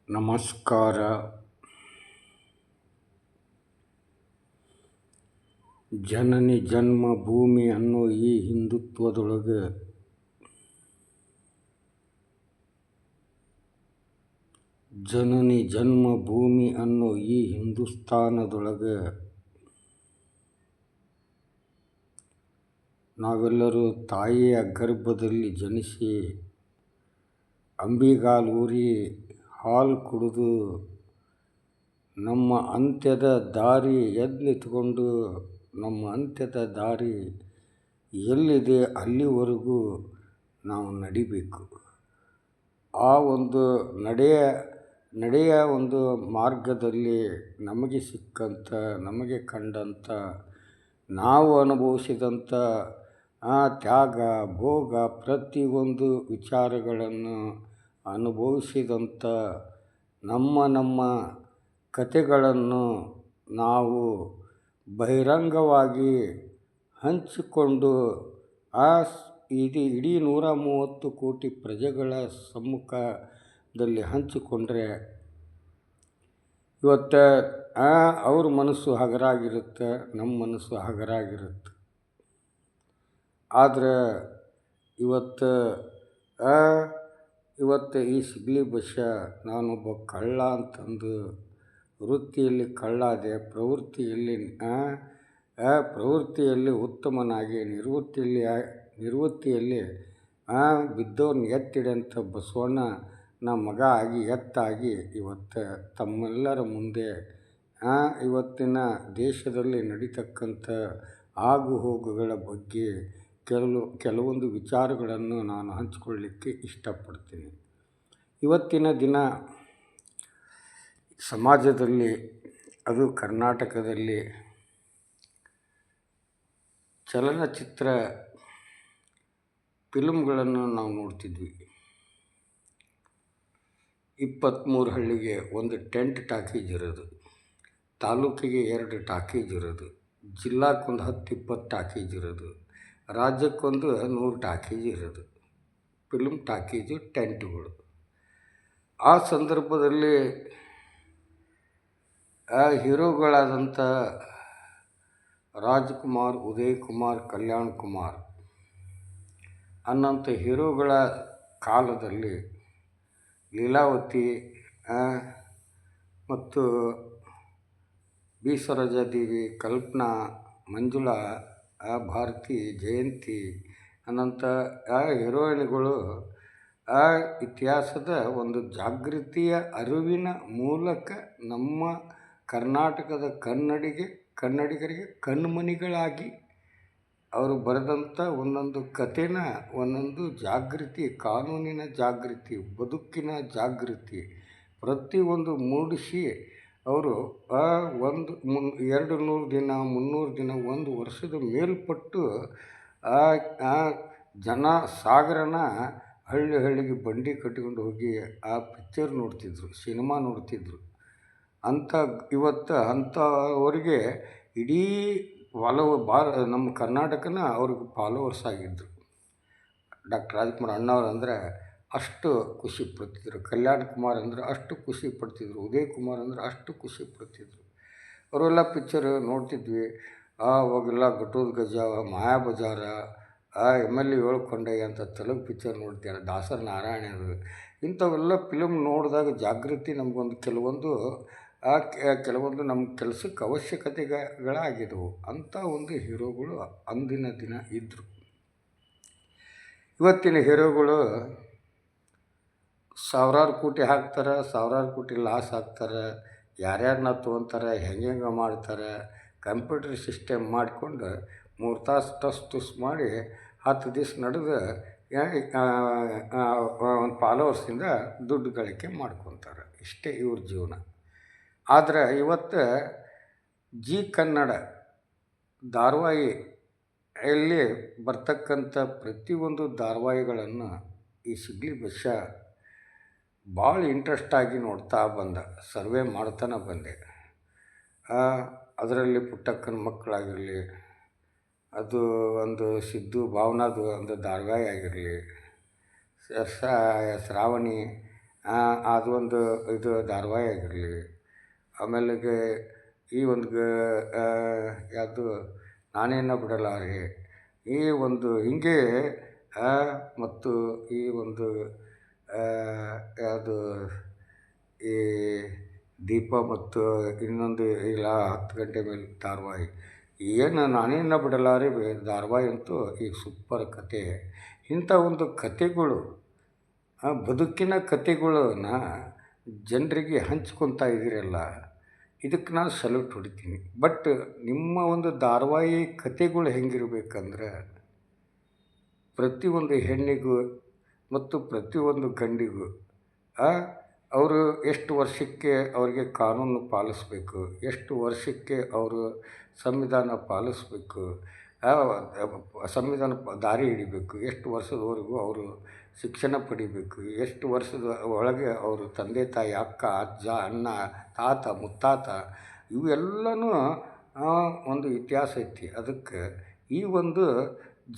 ನಮಸ್ಕಾರ. ಜನನಿ ಜನ್ಮಭೂಮಿ ಅನ್ನೋ ಈ ಹಿಂದುತ್ವದೊಳಗೆ ಜನನಿ ಜನ್ಮಭೂಮಿ ಅನ್ನೋ ಈ ಹಿಂದೂಸ್ತಾನದೊಳಗೆ ನಾವೆಲ್ಲರೂ ತಾಯಿಯ ಗರ್ಭದಲ್ಲಿ ಜನಿಸಿ ಅಂಬಿಗಾಲೂರಿ ಹಾಲು ಕುಡಿದು ನಮ್ಮ ಅಂತ್ಯದ ದಾರಿ ಎದ್ದು ನಿಂತ್ಕೊಂಡು ನಮ್ಮ ಅಂತ್ಯದ ದಾರಿ ಎಲ್ಲಿದೆ ಅಲ್ಲಿವರೆಗೂ ನಾವು ನಡಿಬೇಕು. ಆ ಒಂದು ನಡೆಯ ಒಂದು ಮಾರ್ಗದಲ್ಲಿ ನಮಗೆ ಸಿಕ್ಕಂಥ, ನಮಗೆ ಕಂಡಂಥ, ನಾವು ಅನುಭವಿಸಿದಂಥ ತ್ಯಾಗ ಭೋಗ ಪ್ರತಿಯೊಂದು ವಿಚಾರಗಳನ್ನು ಅನುಭವಿಸಿದಂಥ ನಮ್ಮ ಕಥೆಗಳನ್ನು ನಾವು ಬಹಿರಂಗವಾಗಿ ಹಂಚಿಕೊಂಡು ಇಡೀ 130 ಕೋಟಿ ಪ್ರಜೆಗಳ ಸಮ್ಮುಖದಲ್ಲಿ ಹಂಚಿಕೊಂಡ್ರೆ ಇವತ್ತು ಅವ್ರ ಮನಸ್ಸು ಹಗರಾಗಿರುತ್ತೆ, ನಮ್ಮ ಮನಸ್ಸು ಹಗರಾಗಿರುತ್ತೆ. ಆದರೆ ಇವತ್ತು ಈ ಸಿಗಲಿ ಬಸ್ಸ ನಾನೊಬ್ಬ ಕಳ್ಳ ಅಂತಂದು ವೃತ್ತಿಯಲ್ಲಿ ಕಳ್ಳಾದೆ, ಪ್ರವೃತ್ತಿಯಲ್ಲಿ ಉತ್ತಮನಾಗಿ, ನಿವೃತ್ತಿಯಲ್ಲಿ ಬಿದ್ದವ್ರನ್ನ ಎತ್ತಿಡಂಥ ಬಸವಣ್ಣ ಮಗ ಆಗಿ ಎತ್ತಾಗಿ ಇವತ್ತು ತಮ್ಮೆಲ್ಲರ ಮುಂದೆ ಇವತ್ತಿನ ದೇಶದಲ್ಲಿ ನಡೀತಕ್ಕಂಥ ಆಗು ಹೋಗುಗಳ ಬಗ್ಗೆ ಕೆಲವೊಂದು ವಿಚಾರಗಳನ್ನು ನಾನು ಹಂಚಿಕೊಳ್ಳಲಿಕ್ಕೆ ಇಷ್ಟಪಡ್ತೀನಿ. ಇವತ್ತಿನ ದಿನ ಸಮಾಜದಲ್ಲಿ, ಅದು ಕರ್ನಾಟಕದಲ್ಲಿ ಚಲನಚಿತ್ರ ಫಿಲ್ಮ್ಗಳನ್ನು ನಾವು ನೋಡ್ತಿದ್ವಿ. 23 ಹಳ್ಳಿಗೆ ಒಂದು ಟೆಂಟ್ ಟಾಕೀಸ್ ಇರೋದು, ತಾಲೂಕಿಗೆ 2 ಟಾಕೀಸ್ ಇರೋದು, ಜಿಲ್ಲಾಕ್ಕೊಂದು 10-20 ಟಾಕೀಸ್ ಇರೋದು, ರಾಜ್ಯಕ್ಕೊಂದು 100 ಟಾಕೀಸ್ ಇರೋದು, ಫಿಲ್ಮ್ ಟಾಕೀಸು ಟೆಂಟ್ಗಳು. ಆ ಸಂದರ್ಭದಲ್ಲಿ ಹೀರೋಗಳಾದಂಥ ರಾಜ್ಕುಮಾರ್, ಉದಯ್ ಕುಮಾರ್, ಕಲ್ಯಾಣ್ ಕುಮಾರ್ ಅನ್ನೋಂಥ ಹೀರೋಗಳ ಕಾಲದಲ್ಲಿ ಲೀಲಾವತಿ ಮತ್ತು ಬಿ ಸರೋಜಾದೇವಿ, ಕಲ್ಪನಾ, ಮಂಜುಳಾ, ಭಾರತಿ, ಜಯಂತಿ ಅನ್ನೋಂಥ ಹೀರೋಯಿನ್ಗಳು ಇತಿಹಾಸದ ಒಂದು ಜಾಗೃತಿಯ ಅರಿವಿನ ಮೂಲಕ ನಮ್ಮ ಕರ್ನಾಟಕದ ಕನ್ನಡಿಗರಿಗೆ ಕಣ್ಮಣಿಗಳಾಗಿ ಅವರು ಬರೆದಂಥ ಒಂದೊಂದು ಕಥೆನ, ಒಂದೊಂದು ಜಾಗೃತಿ, ಕಾನೂನಿನ ಜಾಗೃತಿ, ಬದುಕಿನ ಜಾಗೃತಿ ಪ್ರತಿಯೊಂದು ಮೂಡಿಸಿ ಅವರು 200 ದಿನ 300 ದಿನ 1 ವರ್ಷದ ಮೇಲ್ಪಟ್ಟು ಜನ ಸಾಗರನ ಹಳ್ಳಿಗೆ ಬಂಡಿ ಕಟ್ಟಿಕೊಂಡು ಹೋಗಿ ಆ ಪಿಕ್ಚರ್ ನೋಡ್ತಿದ್ರು, ಸಿನಿಮಾ ನೋಡ್ತಿದ್ರು. ಇವತ್ತು ಅಂಥವರಿಗೆ ಇಡೀ ನಮ್ಮ ಕರ್ನಾಟಕನ ಅವ್ರಿಗೆ ಫಾಲೋವರ್ಸ್ ಆಗಿದ್ದರು. ಡಾಕ್ಟರ್ ರಾಜ್ಕುಮಾರ್ ಅಣ್ಣವ್ರು ಅಂದರೆ ಅಷ್ಟು ಖುಷಿ ಪಡ್ತಿದ್ರು, ಕಲ್ಯಾಣ್ ಕುಮಾರ್ ಅಂದರೆ ಅಷ್ಟು ಖುಷಿ ಪಡ್ತಿದ್ರು, ಉದಯ್ ಕುಮಾರ್ ಅಂದರೆ ಅಷ್ಟು ಖುಷಿ ಪಡ್ತಿದ್ರು. ಅವರೆಲ್ಲ ಪಿಕ್ಚರ್ ನೋಡ್ತಿದ್ವಿ. ಅವಾಗೆಲ್ಲ ಘಟೋತ್ ಗಜ, ಮಾಯಾ ಬಜಾರ, MLA 7 ಕೊಂಡಯ್ಯ ಅಂತ ತೆಲುಗು ಪಿಕ್ಚರ್ ನೋಡ್ತಾರೆ, ದಾಸರ ನಾರಾಯಣರು. ಇಂಥವೆಲ್ಲ ಫಿಲಮ್ ನೋಡಿದಾಗ ಜಾಗೃತಿ ನಮಗೊಂದು ಕೆಲವೊಂದು ನಮ್ಮ ಕೆಲಸಕ್ಕೆ ಅವಶ್ಯಕತೆಗಳಾಗಿದ್ದವು. ಅಂಥ ಒಂದು ಹೀರೋಗಳು ಅಂದಿನ ದಿನ ಇದ್ದರು. ಇವತ್ತಿನ ಹೀರೋಗಳು ಸಾವಿರಾರು ಕೋಟಿ ಹಾಕ್ತಾರೆ, ಸಾವಿರಾರು ಕೋಟಿ ಲಾಸ್ ಆಗ್ತಾರೆ, ಯಾರ್ಯಾರನ್ನ ತೊಗೊತಾರೆ, ಹೆಂಗೆ ಮಾಡ್ತಾರೆ. ಕಂಪ್ಯೂಟರ್ ಸಿಸ್ಟಮ್ ಮಾಡಿಕೊಂಡು 3 ತಾಸು ಟಸ್ ಮಾಡಿ 10 ದಿವಸ ನಡೆದು ಒಂದು ಫಾಲೋವರ್ಸಿಂದ ದುಡ್ಡು ಗಳಿಕೆ ಮಾಡ್ಕೊತಾರೆ. ಇಷ್ಟೇ ಇವ್ರ ಜೀವನ. ಆದರೆ ಇವತ್ತು ಜಿ ಕನ್ನಡ ಧಾರಾವಾಹಿಯಲ್ಲಿ ಬರ್ತಕ್ಕಂಥ ಪ್ರತಿಯೊಂದು ಧಾರಾವಾಹಿಗಳನ್ನು ಈ ಸಿಗಲಿ ಬಸ್ಸ ಭಾಳ ಇಂಟ್ರೆಸ್ಟಾಗಿ ನೋಡ್ತಾ ಸರ್ವೆ ಮಾಡ್ತಾನೆ ಬಂದೆ. ಅದರಲ್ಲಿ ಪುಟ್ಟಕ್ಕನ ಮಕ್ಕಳಾಗಿರಲಿ, ಅದು ಒಂದು ಸಿದ್ದು ಭಾವನಾದು ಒಂದು ಧಾರಾವಾಹಿ ಆಗಿರಲಿ, ಶ್ರಾವಣಿ ಅದೊಂದು ಇದು ಧಾರಾವಾಹಿ ಆಗಿರಲಿ, ಆಮೇಲೆಗೆ ಈ ಒಂದು ಯಾವುದು ನಾನೇನ ಬಿಡಲಾರೆ, ಈ ಒಂದು ಹೀಗೆ ಮತ್ತು ಈ ಒಂದು ಯಾವುದು ಈ ದೀಪ ಮತ್ತು ಇನ್ನೊಂದು ಇಲ್ಲ 10 ಗಂಟೆ ಮೇಲೆ ಧಾರಾವಾಹಿ, ಏನು ನಾನೇನ ಬಿಡಲಾರೆ ಧಾರಾವಾಹಿ ಅಂತೂ ಈಗ ಸೂಪರ್ ಕತೆ. ಇಂಥ ಒಂದು ಕತೆಗಳು, ಬದುಕಿನ ಕತೆಗಳನ್ನ ಜನರಿಗೆ ಹಂಚ್ಕೊತಾ ಇದ್ದೀರಲ್ಲ, ಇದಕ್ಕೆ ನಾನು ಸಲ್ಯೂಟ್ ಹೊಡಿತೀನಿ. ಬಟ್ ನಿಮ್ಮ ಒಂದು ಧಾರಾವಾಹಿ ಕತೆಗಳು ಹೆಂಗಿರ್ಬೇಕಂದ್ರೆ, ಪ್ರತಿಯೊಂದು ಹೆಣ್ಣಿಗೂ ಮತ್ತು ಪ್ರತಿಯೊಂದು ಗಂಡಿಗೂ ಅವರು ಎಷ್ಟು ವರ್ಷಕ್ಕೆ ಅವರಿಗೆ ಕಾನೂನು ಪಾಲಿಸಬೇಕು, ಎಷ್ಟು ವರ್ಷಕ್ಕೆ ಅವರು ಸಂವಿಧಾನ ಪಾಲಿಸಬೇಕು, ಸಂವಿಧಾನ ದಾರಿ ಹಿಡಿಬೇಕು, ಎಷ್ಟು ವರ್ಷದವರೆಗೂ ಅವರು ಶಿಕ್ಷಣ ಪಡಿಬೇಕು, ಎಷ್ಟು ವರ್ಷದ ಒಳಗೆ ಅವರು ತಂದೆ ತಾಯಿ ಅಕ್ಕ ಅಜ್ಜ ಅಣ್ಣ ತಾತ ಮುತ್ತಾತ ಇವೆಲ್ಲನೂ ಒಂದು ಇತಿಹಾಸ ಐತಿ. ಅದಕ್ಕೆ ಈ ಒಂದು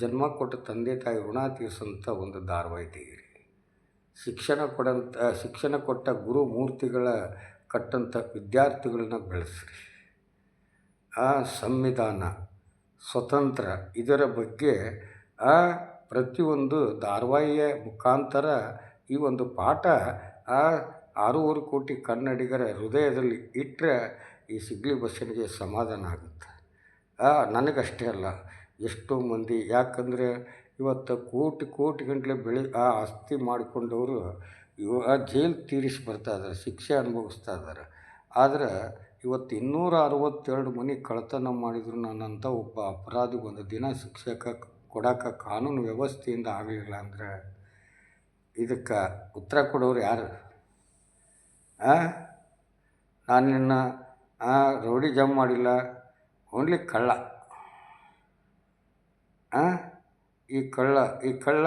ಜನ್ಮ ಕೊಟ್ಟ ತಂದೆ ತಾಯಿ ಋಣ ತೀರಿಸೋಂಥ ಒಂದು ಧಾರಾವಾಹಿ ತೆಗೀರಿ. ಶಿಕ್ಷಣ ಕೊಟ್ಟ ಗುರು ಮೂರ್ತಿಗಳ ಕಟ್ಟಂಥ ವಿದ್ಯಾರ್ಥಿಗಳನ್ನ ಬೆಳೆಸ್ರಿ. ಸಂವಿಧಾನ, ಸ್ವತಂತ್ರ ಇದರ ಬಗ್ಗೆ ಪ್ರತಿಯೊಂದು ಧಾರಾವಾಹಿಯ ಮುಖಾಂತರ ಈ ಒಂದು ಪಾಠ 6.25 ಕೋಟಿ ಕನ್ನಡಿಗರ ಹೃದಯದಲ್ಲಿ ಇಟ್ಟರೆ ಈ ಸಿಗ್ಲಿ ಬಸ್ಸನಿಗೆ ಸಮಾಧಾನ ಆಗುತ್ತೆ. ನನಗಷ್ಟೇ ಅಲ್ಲ, ಎಷ್ಟೋ ಮಂದಿ, ಯಾಕಂದರೆ ಇವತ್ತು ಕೋಟಿ ಗಂಟಲೆ ಆಸ್ತಿ ಮಾಡಿಕೊಂಡವರು ಜೈಲು ತೀರಿಸಿ ಬರ್ತಾ ಇದ್ದಾರೆ, ಶಿಕ್ಷೆ ಅನುಭವಿಸ್ತಾ ಇದ್ದಾರೆ. ಆದರೆ ಇವತ್ತು 262 ಮನೆ ಕಳ್ಳತನ ಮಾಡಿದ್ರು ನನ್ನಂಥ ಒಬ್ಬ ಅಪರಾಧಿ ಒಂದು ದಿನ ಶಿಕ್ಷೆ ಕೊಡೋಕೆ ಕಾನೂನು ವ್ಯವಸ್ಥೆಯಿಂದ ಆಗಲಿಲ್ಲ ಅಂದರೆ ಇದಕ್ಕೆ ಉತ್ತರ ಕೊಡೋರು ಯಾರು? ನಾನು ನಿನ್ನ ರೌಡಿ ಜಮ್ ಮಾಡಿಲ್ಲ, ಓನ್ಲಿ ಕಳ್ಳ. ಈ ಕಳ್ಳ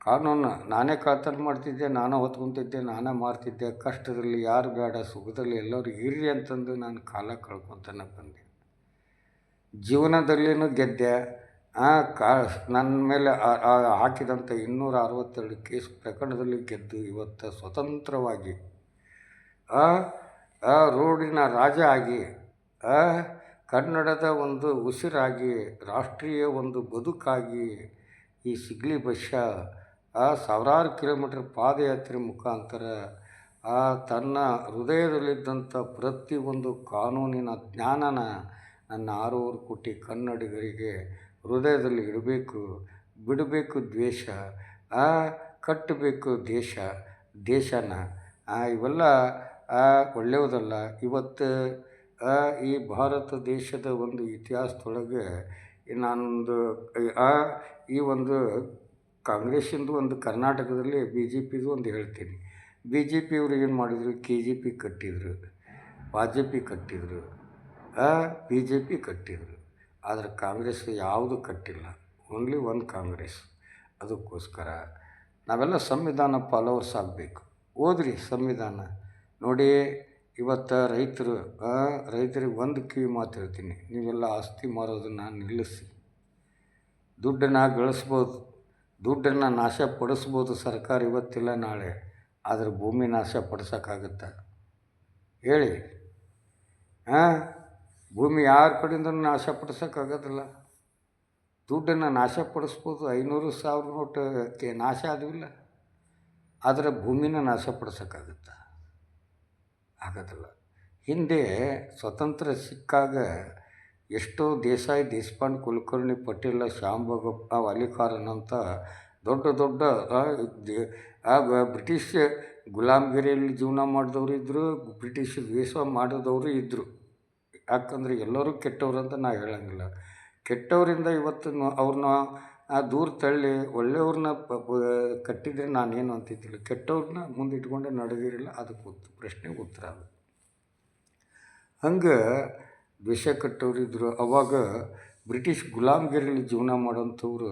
ಕಾನೂನು ನಾನೇ ಕಳ್ಳತನ ಮಾಡ್ತಿದ್ದೆ, ನಾನೇ ಹೊತ್ಕೊತಿದ್ದೆ, ನಾನೇ ಮಾರ್ತಿದ್ದೆ, ಕಷ್ಟದಲ್ಲಿ ಯಾರು ಬೇಡ, ಸುಖದಲ್ಲಿ ಎಲ್ಲರೂ ಇರ್ರಿ ಅಂತಂದು ನಾನು ಕಾಲ ಕಳ್ಕೊತಾನೆ ಬಂದೆ. ಜೀವನದಲ್ಲಿನೂ ಗೆದ್ದೆ. ನನ್ನ ಮೇಲೆ ಹಾಕಿದಂಥ 262 ಕೇಸ್ ಪ್ರಕರಣದಲ್ಲಿ ಗೆದ್ದು ಇವತ್ತು ಸ್ವತಂತ್ರವಾಗಿ ರೋಡಿನ ರಾಜ ಆಗಿ, ಕನ್ನಡದ ಒಂದು ಉಸಿರಾಗಿ, ರಾಷ್ಟ್ರೀಯ ಒಂದು ಬದುಕಾಗಿ ಈ ಸಿಗ್ಲಿ ಬಸ್ಸ ಸಾವಿರಾರು ಕಿಲೋಮೀಟರ್ ಪಾದಯಾತ್ರೆ ಮುಖಾಂತರ ತನ್ನ ಹೃದಯದಲ್ಲಿದ್ದಂಥ ಪ್ರತಿಯೊಂದು ಕಾನೂನಿನ ಜ್ಞಾನನ ನನ್ನ 6.25 ಕೋಟಿ ಕನ್ನಡಿಗರಿಗೆ ಹೃದಯದಲ್ಲಿ ಇಡಬೇಕು. ಬಿಡಬೇಕು ದ್ವೇಷ, ಕಟ್ಟಬೇಕು ದೇಶನ. ಇವೆಲ್ಲ ಒಳ್ಳೆಯದಲ್ಲ. ಇವತ್ತು ಈ ಭಾರತ ದೇಶದ ಒಂದು ಇತಿಹಾಸದೊಳಗೆ ನಾನೊಂದು ಈ ಒಂದು ಕಾಂಗ್ರೆಸ್ಸಿಂದು ಒಂದು ಕರ್ನಾಟಕದಲ್ಲಿ BJPದು ಒಂದು ಹೇಳ್ತೀನಿ. BJPಯವರು ಏನು ಮಾಡಿದರು, KJP ಕಟ್ಟಿದರು, BJP ಕಟ್ಟಿದರು, BJP ಕಟ್ಟಿದರು. ಆದರೆ ಕಾಂಗ್ರೆಸ್ ಯಾವುದು ಕಟ್ಟಿಲ್ಲ, ಓನ್ಲಿ ಒಂದು ಕಾಂಗ್ರೆಸ್. ಅದಕ್ಕೋಸ್ಕರ ನಾವೆಲ್ಲ ಸಂವಿಧಾನ ಫಾಲೋವರ್ಸ್ ಆಗಬೇಕು. ಓದ್ರಿ ಸಂವಿಧಾನ ನೋಡಿ. ಇವತ್ತು ರೈತರಿಗೆ ಒಂದು ಕಿವಿ ಮಾತು ಹೇಳ್ತೀನಿ, ನೀವೆಲ್ಲ ಆಸ್ತಿ ಮಾರೋದನ್ನು ನಿಲ್ಲಿಸಿ. ದುಡ್ಡನ್ನು ಗಳಿಸ್ಬೋದು, ದುಡ್ಡನ್ನು ನಾಶಪಡಿಸ್ಬೋದು ಸರ್ಕಾರ ಇವತ್ತಿಲ್ಲ ನಾಳೆ, ಆದರೆ ಭೂಮಿ ನಾಶಪಡಿಸೋಕ್ಕಾಗತ್ತಾ ಹೇಳಿ? ಭೂಮಿ ಯಾರ ಕಡೆಯಿಂದನೂ ನಾಶಪಡಿಸೋಕ್ಕಾಗೋದಿಲ್ಲ. ದುಡ್ಡನ್ನು ನಾಶಪಡಿಸ್ಬೋದು, 500,000 ನೋಟಕ್ಕೆ ನಾಶ ಆದವಿಲ್ಲ, ಆದರೆ ಭೂಮಿನ ನಾಶಪಡಿಸೋಕ್ಕಾಗತ್ತಾ? ಆಗೋದಿಲ್ಲ. ಹಿಂದೆ ಸ್ವತಂತ್ರ ಸಿಕ್ಕಾಗ ಎಷ್ಟೋ ದೇಶಪಾಂಡೆ, ಕುಲಕರ್ಣಿ, ಪಟೇಲ, ಶ್ಯಾಮಬಾಗಪ್ಪ, ವಾಲಿಕಾರನ್ ಅಂತ ದೊಡ್ಡ ಬ್ರಿಟಿಷ್ ಗುಲಾಮಗಿರಿಯಲ್ಲಿ ಜೀವನ ಮಾಡಿದವರು ಇದ್ದರು, ಬ್ರಿಟಿಷ್ ದ್ವೇಷ ಮಾಡಿದವರು ಇದ್ದರು. ಯಾಕಂದರೆ ಎಲ್ಲರೂ ಕೆಟ್ಟವರು ಅಂತ ನಾನು ಹೇಳೋಂಗಿಲ್ಲ. ಕೆಟ್ಟವರಿಂದ ಇವತ್ತು ಅವ್ರನ್ನ ದೂರ ತಳ್ಳಿ ಒಳ್ಳೆಯವ್ರನ್ನ ಕಟ್ಟಿದರೆ ನಾನೇನು ಅಂತಿದ್ದಿಲ್ಲ. ಕೆಟ್ಟವ್ರನ್ನ ಮುಂದಿಟ್ಕೊಂಡೆ ನಡೆದಿರಲಿಲ್ಲ. ಅದಕ್ಕೆ ಪ್ರಶ್ನೆಗೆ ಉತ್ತರ ಅದು. ಹಂಗೆ ದ್ವೇಷ ಕಟ್ಟೋರಿದ್ದರು. ಅವಾಗ ಬ್ರಿಟಿಷ್ ಗುಲಾಮಗಿರಿಯಲ್ಲಿ ಜೀವನ ಮಾಡೋಂಥವ್ರು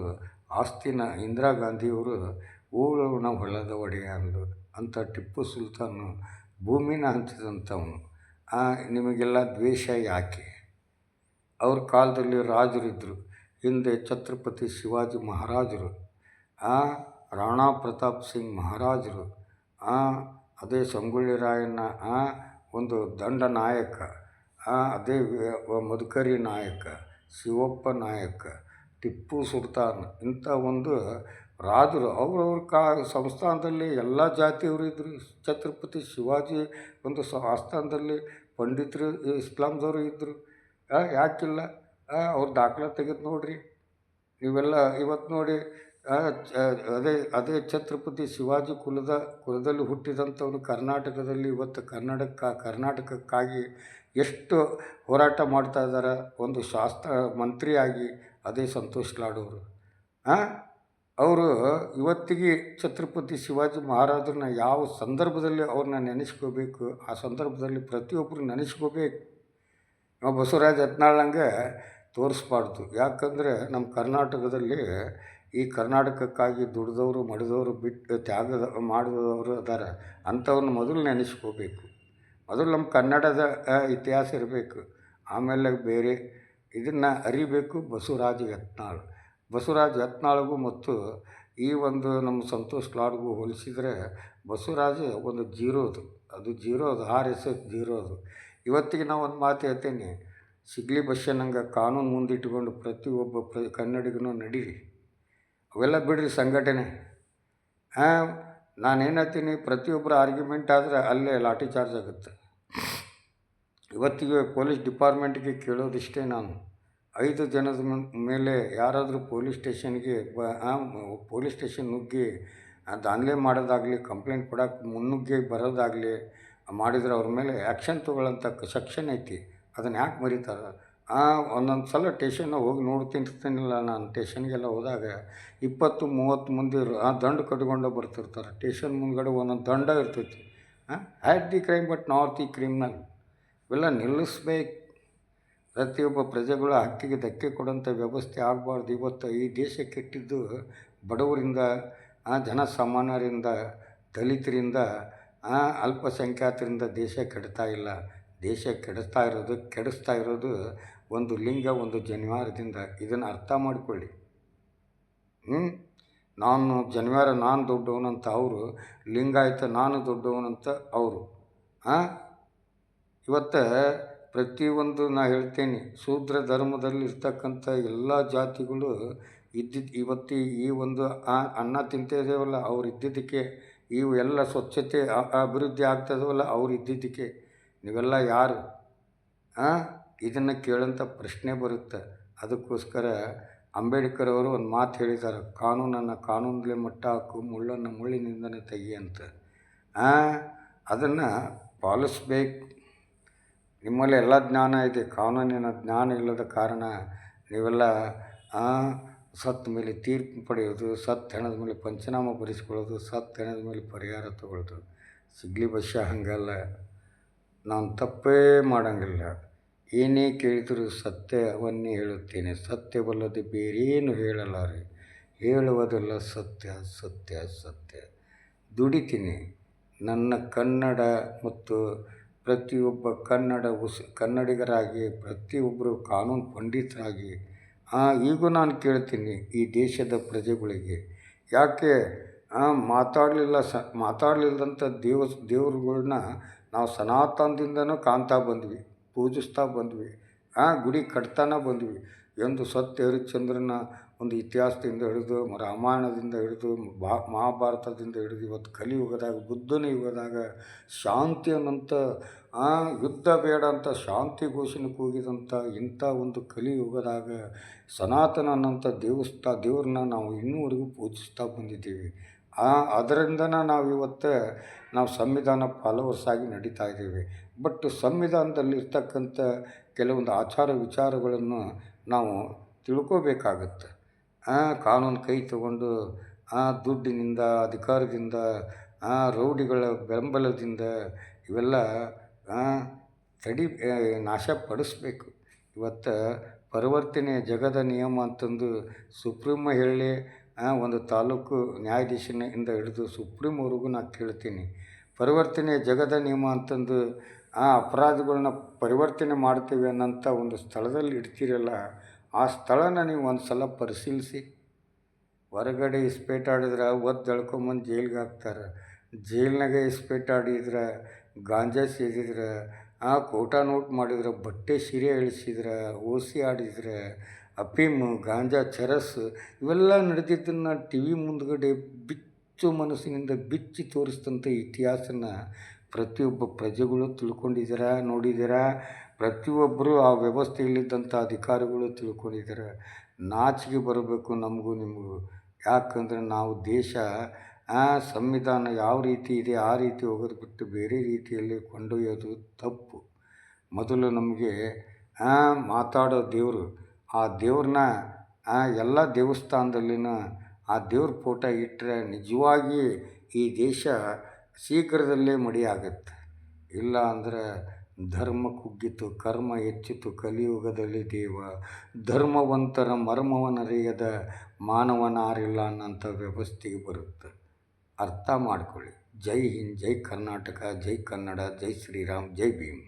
ಆಸ್ತಿನ ಇಂದಿರಾ ಗಾಂಧಿಯವರು ಓಳೋಣ ಹೊಲದ ಒಡೆಯ ಅಂತ ಟಿಪ್ಪು ಸುಲ್ತಾನು ಭೂಮಿನ ಹಂಚಿದಂಥವನು. ನಿಮಗೆಲ್ಲ ದ್ವೇಷ ಯಾಕೆ? ಅವ್ರ ಕಾಲದಲ್ಲಿ ರಾಜರಿದ್ದರು. ಹಿಂದೆ ಛತ್ರಪತಿ ಶಿವಾಜಿ ಮಹಾರಾಜರು, ರಾಣಾ ಪ್ರತಾಪ್ ಸಿಂಗ್ ಮಹಾರಾಜರು, ಅದೇ ಸಂಗೊಳ್ಳಿ ರಾಯಣ್ಣ, ಒಂದು ದಂಡ ನಾಯಕ, ಅದೇ ಮಧುಕರಿ ನಾಯಕ, ಶಿವಪ್ಪ ನಾಯಕ, ಟಿಪ್ಪು ಸುಲ್ತಾನ್, ಇಂಥ ಒಂದು ರಾಜರು ಅವ್ರವ್ರ ಸಂಸ್ಥಾನದಲ್ಲಿ ಎಲ್ಲ ಜಾತಿಯವರು ಇದ್ದರು. ಛತ್ರಪತಿ ಶಿವಾಜಿ ಒಂದು ಆಸ್ಥಾನದಲ್ಲಿ ಪಂಡಿತರು ಇಸ್ಲಾಂದವರು ಇದ್ದರು. ಯಾಕಿಲ್ಲ? ಅವ್ರ ದಾಖಲೆ ತೆಗೆದು ನೋಡಿರಿ ನೀವೆಲ್ಲ. ಇವತ್ತು ನೋಡಿ, ಅದೇ ಛತ್ರಪತಿ ಶಿವಾಜಿ ಕುಲದಲ್ಲಿ ಹುಟ್ಟಿದಂಥವ್ರು ಕರ್ನಾಟಕದಲ್ಲಿ ಇವತ್ತು ಕರ್ನಾಟಕಕ್ಕಾಗಿ ಎಷ್ಟು ಹೋರಾಟ ಮಾಡ್ತಾ ಇದ್ದಾರೆ. ಒಂದು ಶಾಸ್ತ್ರ ಮಂತ್ರಿಯಾಗಿ ಅದೇ ಸಂತೋಷ್ ಲಾಡವರು. ಅವರು ಇವತ್ತಿಗೆ ಛತ್ರಪತಿ ಶಿವಾಜಿ ಮಹಾರಾಜರನ್ನ ಯಾವ ಸಂದರ್ಭದಲ್ಲಿ ಅವ್ರನ್ನ ನೆನೆಸ್ಕೋಬೇಕು, ಆ ಸಂದರ್ಭದಲ್ಲಿ ಪ್ರತಿಯೊಬ್ಬರು ನೆನೆಸ್ಕೋಬೇಕು. ಬಸವರಾಜ ಯತ್ನಾಳಂಗೆ ತೋರಿಸ್ಬಾರ್ದು. ಯಾಕಂದರೆ ನಮ್ಮ ಕರ್ನಾಟಕದಲ್ಲಿ ಈ ಕರ್ನಾಟಕಕ್ಕಾಗಿ ದುಡಿದವರು ಮಡಿದವರು ಬಿಟ್ಟು ತ್ಯಾಗ ಮಾಡಿದವರು ಅದಾರ. ಅಂಥವ್ರನ್ನ ಮೊದಲು ನೆನೆಸ್ಕೋಬೇಕು. ಮೊದಲು ನಮ್ಮ ಕನ್ನಡದ ಇತಿಹಾಸ ಇರಬೇಕು, ಆಮೇಲೆ ಬೇರೆ ಇದನ್ನು ಅರಿಬೇಕು. ಬಸವರಾಜ ಯತ್ನಾಳ್ಗೂ ಮತ್ತು ಈ ಒಂದು ನಮ್ಮ ಸಂತೋಷ್ ಲಾಡ್ಗೂ ಹೋಲಿಸಿದರೆ ಬಸವರಾಜ ಒಂದು ಅದು RSS ಜೀರೋ ಅದು. ಇವತ್ತಿಗೆ ನಾವು ಒಂದು ಮಾತು ಹೇಳ್ತೇನೆ, ಸಿಗ್ಲಿ ಬಸ್ಸನ್ನಂಗೆ ಕಾನೂನು ಮುಂದಿಟ್ಟುಕೊಂಡು ಪ್ರತಿಯೊಬ್ಬ ಕನ್ನಡಿಗನೂ ನಡೀರಿ. ಅವೆಲ್ಲ ಬಿಡ್ರಿ ಸಂಘಟನೆ. ನಾನೇನು ಹೇಳ್ತೀನಿ, ಪ್ರತಿಯೊಬ್ಬರು ಆರ್ಗ್ಯುಮೆಂಟ್ ಆದರೆ ಅಲ್ಲೇ ಲಾಠಿ ಚಾರ್ಜ್ ಆಗುತ್ತೆ. ಇವತ್ತಿಗೆ ಪೊಲೀಸ್ ಡಿಪಾರ್ಟ್ಮೆಂಟ್ಗೆ ಕೇಳೋದಿಷ್ಟೇ ನಾನು, 5 ಜನದ ಮೇಲೆ ಯಾರಾದರೂ ಪೊಲೀಸ್ ಸ್ಟೇಷನ್ ನುಗ್ಗಿ ದಾಂಧಲೆ ಮಾಡೋದಾಗಲಿ, ಕಂಪ್ಲೇಂಟ್ ಕೊಡೋಕೆ ಮುನ್ನುಗ್ಗಿ ಬರೋದಾಗಲಿ ಮಾಡಿದರೆ ಅವ್ರ ಮೇಲೆ ಆ್ಯಕ್ಷನ್ ತೊಗೊಳ್ಳೋಂಥ ಸೆಕ್ಷನ್ ಐತಿ. ಅದನ್ನು ಯಾಕೆ ಮರೀತಾರೆ? ಒಂದೊಂದು ಸಲ ಟೇಷನ್ನ ಹೋಗಿ ನೋಡ್ತಿರ್ತೀನಿಲ್ಲ ನಾನು. ಟೇಷನ್ಗೆಲ್ಲ ಹೋದಾಗ 20-30 ಮಂದಿ ದಂಡು ಕಟ್ಕೊಂಡು ಬರ್ತಿರ್ತಾರೆ. ಟೇಷನ್ ಮುಂದ್ಗಡೆ ಒಂದೊಂದು ದಂಡ ಇರ್ತೈತಿ. Had the crime but not the criminal. ಇವೆಲ್ಲ ನಿಲ್ಲಿಸ್ಬೇಕು. ಪ್ರತಿಯೊಬ್ಬ ಪ್ರಜೆಗಳ ಹಕ್ಕಿಗೆ ಧಕ್ಕೆ ಕೊಡೋಂಥ ವ್ಯವಸ್ಥೆ ಆಗಬಾರ್ದು. ಇವತ್ತು ಈ ದೇಶ ಕೆಟ್ಟಿದ್ದು ಬಡವರಿಂದ, ಜನಸಾಮಾನ್ಯರಿಂದ, ದಲಿತರಿಂದ, ಅಲ್ಪಸಂಖ್ಯಾತರಿಂದ ದೇಶ ಕೆಡ್ತಾ ಇಲ್ಲ. ದೇಶ ಕೆಡಿಸ್ತಾ ಇರೋದು ಒಂದು ಲಿಂಗ, ಒಂದು ಜನಿವಾರದಿಂದ. ಇದನ್ನು ಅರ್ಥ ಮಾಡಿಕೊಳ್ಳಿ. ನಾನು ದೊಡ್ಡವನಂತ ಅವರು, ಲಿಂಗಾಯತ ನಾನು ದೊಡ್ಡವನಂತ ಅವರು. ಇವತ್ತು ಪ್ರತಿಯೊಂದು ನಾ ಹೇಳ್ತೇನೆ, ಶೂದ್ರ ಧರ್ಮದಲ್ಲಿರ್ತಕ್ಕಂಥ ಎಲ್ಲ ಜಾತಿಗಳು ಇವತ್ತು ಈ ಒಂದು ಅನ್ನ ತಿಂತಿದ್ದೇವಲ್ಲ, ಅವ್ರು ಇದ್ದಿದ್ದಕ್ಕೆ. ಇವು ಎಲ್ಲ ಸ್ವಚ್ಛತೆ ಅಭಿವೃದ್ಧಿ ಆಗ್ತದವಲ್ಲ, ಅವ್ರು ಇದ್ದಿದ್ದಕ್ಕೆ. ನೀವೆಲ್ಲ ಯಾರು? ಇದನ್ನು ಕೇಳೋಂಥ ಪ್ರಶ್ನೆ ಬರುತ್ತೆ. ಅದಕ್ಕೋಸ್ಕರ ಅಂಬೇಡ್ಕರ್ ಅವರು ಒಂದು ಮಾತು ಹೇಳಿದ್ದಾರೆ, ಕಾನೂನನ್ನು ಕಾನೂನಲ್ಲೇ ಮಟ್ಟ ಹಾಕು, ಮುಳ್ಳನ್ನು ಮುಳ್ಳಿನಿಂದನೇ ತೆಗಿ ಅಂತ. ಅದನ್ನು ಪಾಲಿಸ್ಬೇಕು. ನಿಮ್ಮಲ್ಲಿ ಎಲ್ಲ ಜ್ಞಾನ ಇದೆ, ಕಾನೂನಿನ ಜ್ಞಾನ ಇಲ್ಲದ ಕಾರಣ ನೀವೆಲ್ಲ ಸತ್ತ ಮೇಲೆ ತೀರ್ಪು ಪಡೆಯೋದು, ಸತ್ತ ಹೆಣದ ಮೇಲೆ ಪಂಚನಾಮ ಬರೆಸ್ಕೊಳ್ಳೋದು, ಸತ್ತ ಹೆಣದ ಮೇಲೆ ಪರಿಹಾರ ತಗೊಳ್ಳೋದು. ಸಿಗ್ಲಿ ಬಸ್ಸ ಹಾಗಲ್ಲ. ನಾನು ತಪ್ಪೇ ಮಾಡೋಂಗಿಲ್ಲ. ಏನೇ ಕೇಳಿದರೂ ಸತ್ಯವನ್ನೇ ಹೇಳುತ್ತೇನೆ. ಸತ್ಯವಲ್ಲದೆ ಬೇರೇನು ಹೇಳಲಾರೆ. ಹೇಳುವುದೆಲ್ಲ ಸತ್ಯ, ಸತ್ಯ, ಸತ್ಯ. ದುಡಿತೀನಿ. ನನ್ನ ಕನ್ನಡ ಮತ್ತು ಪ್ರತಿಯೊಬ್ಬ ಕನ್ನಡಿಗರಾಗಿ, ಪ್ರತಿಯೊಬ್ಬರು ಕಾನೂನು ಪಂಡಿತರಾಗಿ ಈಗೂ ನಾನು ಕೇಳ್ತೀನಿ ಈ ದೇಶದ ಪ್ರಜೆಗಳಿಗೆ, ಯಾಕೆ ಮಾತಾಡಲಿಲ್ಲದಂಥ ದೇವರುಗಳ್ನ ನಾವು ಸನಾತನದಿಂದನೂ ಕಾಣ್ತಾ ಬಂದ್ವಿ, ಪೂಜಿಸ್ತಾ ಬಂದ್ವಿ, ಗುಡಿ ಕಟ್ತಾನೆ ಬಂದ್ವಿ. ಎಂದು ಸತ್ಯ ಹರಿಶ್ಚಂದ್ರನ ಒಂದು ಇತಿಹಾಸದಿಂದ ಹಿಡಿದು, ರಾಮಾಯಣದಿಂದ ಹಿಡಿದು, ಮಹಾಭಾರತದಿಂದ ಹಿಡಿದು, ಇವತ್ತು ಕಲಿಯುಗದಾಗ, ಬುದ್ಧನ ಯುಗದಾಗ ಶಾಂತಿ ಅನ್ನೋಂಥ, ಯುದ್ಧ ಬೇಡ ಅಂತ ಶಾಂತಿ ಘೋಷಣೆ ಕೂಗಿದಂಥ ಇಂಥ ಒಂದು ಕಲಿಯುಗದಾಗ ಸನಾತನ ಅನ್ನೋಂಥ ದೇವ್ರನ್ನ ನಾವು ಇನ್ನೂವರೆಗೂ ಪೂಜಿಸ್ತಾ ಬಂದಿದ್ದೀವಿ. ಅದರಿಂದನೇ ನಾವು ಸಂವಿಧಾನ ಫಾಲೋವರ್ಸ್ ಆಗಿ ನಡೀತಾ ಇದ್ದೀವಿ. ಬಟ್ ಸಂವಿಧಾನದಲ್ಲಿರ್ತಕ್ಕಂಥ ಕೆಲವೊಂದು ಆಚಾರ ವಿಚಾರಗಳನ್ನು ನಾವು ತಿಳ್ಕೋಬೇಕಾಗತ್ತೆ. ಕಾನೂನು ಕೈ ತಗೊಂಡು ದುಡ್ಡಿನಿಂದ, ಅಧಿಕಾರದಿಂದ, ರೌಡಿಗಳ ಬೆಂಬಲದಿಂದ ಇವೆಲ್ಲ ನಾಶಪಡಿಸ್ಬೇಕು. ಇವತ್ತು ಪರಿವರ್ತನೆ ಜಗದ ನಿಯಮ ಅಂತಂದು ಸುಪ್ರೀಂ ಹೇಳಿ, ಒಂದು ತಾಲೂಕು ನ್ಯಾಯಾಧೀಶನಿಂದ ಹಿಡಿದು ಸುಪ್ರೀಂವರೆಗೂ ನಾನು ಕೇಳ್ತೀನಿ, ಪರಿವರ್ತನೆ ಜಗದ ನಿಯಮ ಅಂತಂದು ಅಪರಾಧಿಗಳನ್ನ ಪರಿವರ್ತನೆ ಮಾಡ್ತೀವಿ ಅನ್ನೋಂಥ ಒಂದು ಸ್ಥಳದಲ್ಲಿ ಇಡ್ತೀರಲ್ಲ, ಆ ಸ್ಥಳನ ನೀವು ಒಂದು ಸಲ ಪರಿಶೀಲಿಸಿ. ಹೊರಗಡೆ ಇಸ್ಪೇಟ್ ಆಡಿದ್ರೆ ಒದ್ದು ಎಳ್ಕೊಂಬಂದು ಜೈಲಿಗೆ ಹಾಕ್ತಾರೆ. ಜೈಲ್ನಾಗ ಇಸ್ಪೇಟ್ ಆಡಿದ್ರೆ, ಗಾಂಜಾ ಸೇದಿದ್ರೆ, ಕೋಟಾ ನೋಟ್ ಮಾಡಿದ್ರೆ, ಬಟ್ಟೆ ಸೀರೆ ಇಳಿಸಿದ್ರೆ, ಓಸಿ ಆಡಿದ್ರೆ, ಅಫೀಮು, ಗಾಂಜಾ, ಚರಸ್ ಇವೆಲ್ಲ ನಡೆದಿದ್ದನ್ನು ಟಿ ವಿ ಮುಂದ್ಗಡೆ ಬಿಚ್ಚು ಮನಸ್ಸಿನಿಂದ ಬಿಚ್ಚಿ ತೋರಿಸಿದಂಥ ಇತಿಹಾಸನ ಪ್ರತಿಯೊಬ್ಬ ಪ್ರಜೆಗಳು ತಿಳ್ಕೊಂಡಿದ್ದಾರೆ, ನೋಡಿದ್ದಾರೆ. ಪ್ರತಿಯೊಬ್ಬರು ಆ ವ್ಯವಸ್ಥೆಯಲ್ಲಿದ್ದಂಥ ಅಧಿಕಾರಿಗಳು ತಿಳ್ಕೊಂಡಿದ್ದಾರೆ. ನಾಚಿಕೆ ಬರಬೇಕು ನಮಗೂ ನಿಮಗೂ. ಯಾಕಂದರೆ ನಾವು ದೇಶ ಸಂವಿಧಾನ ಯಾವ ರೀತಿ ಇದೆ ಆ ರೀತಿ ಹೋಗೋದು ಬಿಟ್ಟು ಬೇರೆ ರೀತಿಯಲ್ಲಿ ಕೊಂಡೊಯ್ಯೋದು ತಪ್ಪು. ಮೊದಲು ನಮಗೆ ಮಾತಾಡೋ ದೇವರು, ಆ ದೇವ್ರನ್ನ ಎಲ್ಲ ದೇವಸ್ಥಾನದಲ್ಲಿನ ಆ ದೇವ್ರ ಫೋಟೋ ಇಟ್ಟರೆ ನಿಜವಾಗಿ ಈ ದೇಶ ಶೀಘ್ರದಲ್ಲೇ ಮಡಿಯಾಗತ್ತೆ. ಇಲ್ಲ ಅಂದರೆ ಧರ್ಮ ಕುಗ್ಗಿತು, ಕರ್ಮ ಹೆಚ್ಚಿತು, ಕಲಿಯುಗದಲ್ಲಿ ದೇವ ಧರ್ಮವಂತರ ಮರ್ಮವನರಿಯದ ಮಾನವನಾರಿಲ್ಲ ಅನ್ನೋಂಥ ವ್ಯವಸ್ಥೆಗೆ ಬರುತ್ತೆ. ಅರ್ಥ ಮಾಡ್ಕೊಳ್ಳಿ. ಜೈ ಹಿಂದ್, ಜೈ ಕರ್ನಾಟಕ, ಜೈ ಕನ್ನಡ, ಜೈ ಶ್ರೀರಾಮ್, ಜೈ ಭೀಮ್.